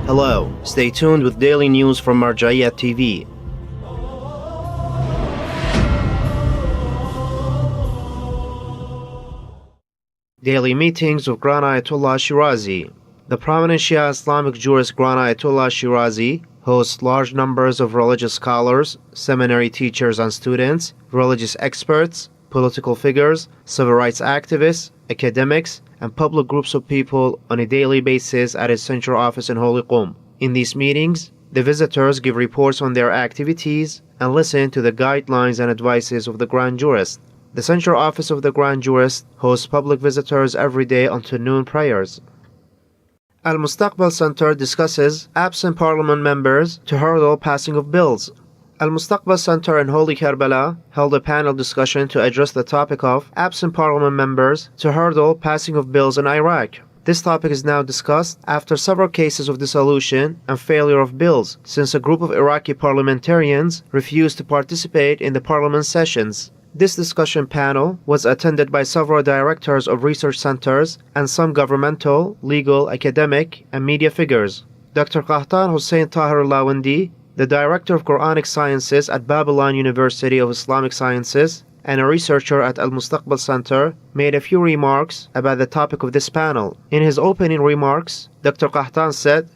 Hello, stay tuned with daily news from Marja'iyat TV. Daily meetings of Grand Ayatollah Shirazi. The prominent Shia Islamic jurist Grand Ayatollah Shirazi hosts large numbers of religious scholars, seminary teachers and students, religious experts, political figures, civil rights activists, academics, and public groups of people on a daily basis at his central office in Holy Qom. In these meetings, the visitors give reports on their activities and listen to the guidelines and advices of the Grand Jurist. The central office of the Grand Jurist hosts public visitors every day until noon prayers. Al-Mustaqbal Center discusses absent parliament members to hurdle passing of bills. Al-Mustaqbal Center in Holy Karbala held a panel discussion to address the topic of absent parliament members to hurdle passing of bills in Iraq. This topic is now discussed after several cases of dissolution and failure of bills, since a group of Iraqi parliamentarians refused to participate in the parliament sessions. This discussion panel was attended by several directors of research centers and some governmental, legal, academic, and media figures. Dr. Qahtan Hussein Tahir Lawandi, the Director of Quranic Sciences at Babylon University of Islamic Sciences and a researcher at Al-Mustaqbal Center, made a few remarks about the topic of this panel. In his opening remarks, Dr. Qahtan said,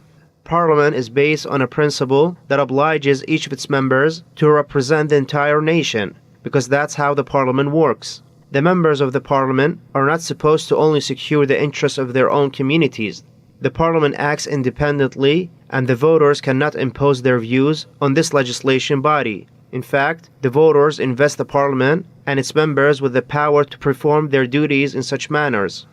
"Parliament is based on a principle that obliges each of its members to represent the entire nation, because that's how the Parliament works. The members of the Parliament are not supposed to only secure the interests of their own communities. The Parliament acts independently, and the voters cannot impose their views on this legislation body. In fact, the voters invest the Parliament and its members with the power to perform their duties in such manners."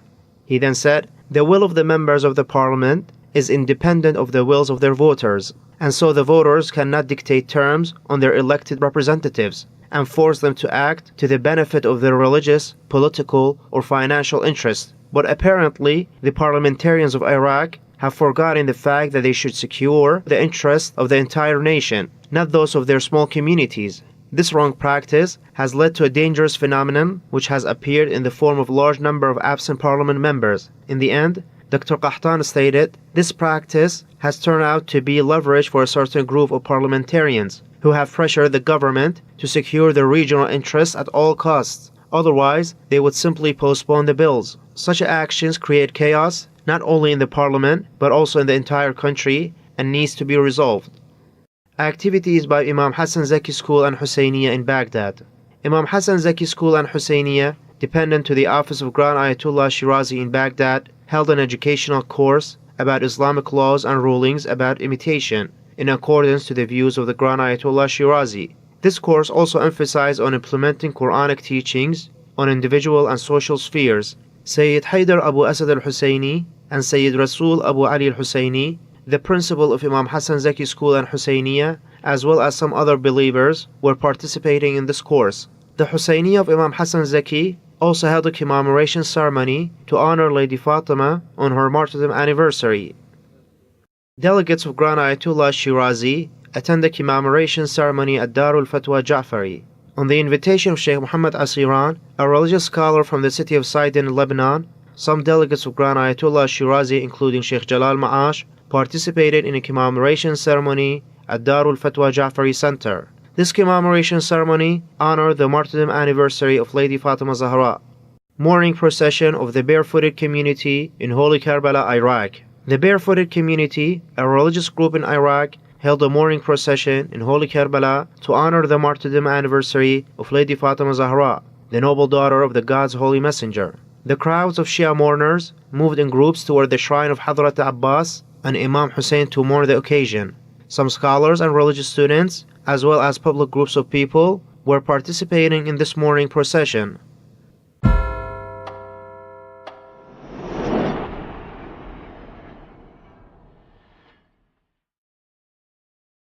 He then said, "The will of the members of the Parliament is independent of the wills of their voters, and so the voters cannot dictate terms on their elected representatives and force them to act to the benefit of their religious, political, or financial interests. But apparently, the parliamentarians of Iraq have forgotten the fact that they should secure the interests of the entire nation, not those of their small communities. This wrong practice has led to a dangerous phenomenon which has appeared in the form of a large number of absent parliament members. In the end," Dr. Qahtan stated, "this practice has turned out to be leverage for a certain group of parliamentarians who have pressured the government to secure their regional interests at all costs. Otherwise, they would simply postpone the bills. Such actions create chaos, not only in the parliament, but also in the entire country, and needs to be resolved." Activities by Imam Hasan Zaki School and Husayniyah in Baghdad. Imam Hasan Zaki School and Husayniyah, dependent to the office of Grand Ayatollah Shirazi in Baghdad, held an educational course about Islamic laws and rulings about imitation, in accordance to the views of the Grand Ayatollah Shirazi. This course also emphasized on implementing Quranic teachings on individual and social spheres. Sayyid Haydar Abu Asad al-Husayni and Sayyid Rasul Abu Ali al-Husayni, the principal of Imam Hasan Zaki School and Husayniyah, as well as some other believers, were participating in this course. The Husayniyah of Imam Hasan Zaki also held a commemoration ceremony to honor Lady Fatima on her martyrdom anniversary. Delegates of Grand Ayatollah Shirazi attend the commemoration ceremony at Darul Fatwa Jaafari. On the invitation of Sheikh Muhammad Asiran, a religious scholar from the city of Sidon in Lebanon, some delegates of Grand Ayatollah Shirazi, including Sheikh Jalal Ma'ash, participated in a commemoration ceremony at Darul Fatwa Jaafari Center. This commemoration ceremony honored the martyrdom anniversary of Lady Fatima Zahra. Mourning procession of the Barefooted community in Holy Karbala, Iraq. The Barefooted community, a religious group in Iraq, held a mourning procession in Holy Karbala to honor the martyrdom anniversary of Lady Fatima Zahra, the noble daughter of the God's holy messenger. The crowds of Shia mourners moved in groups toward the shrine of Hadrat Abbas and Imam Hussein to mourn the occasion. Some scholars and religious students, as well as public groups of people, were participating in this mourning procession.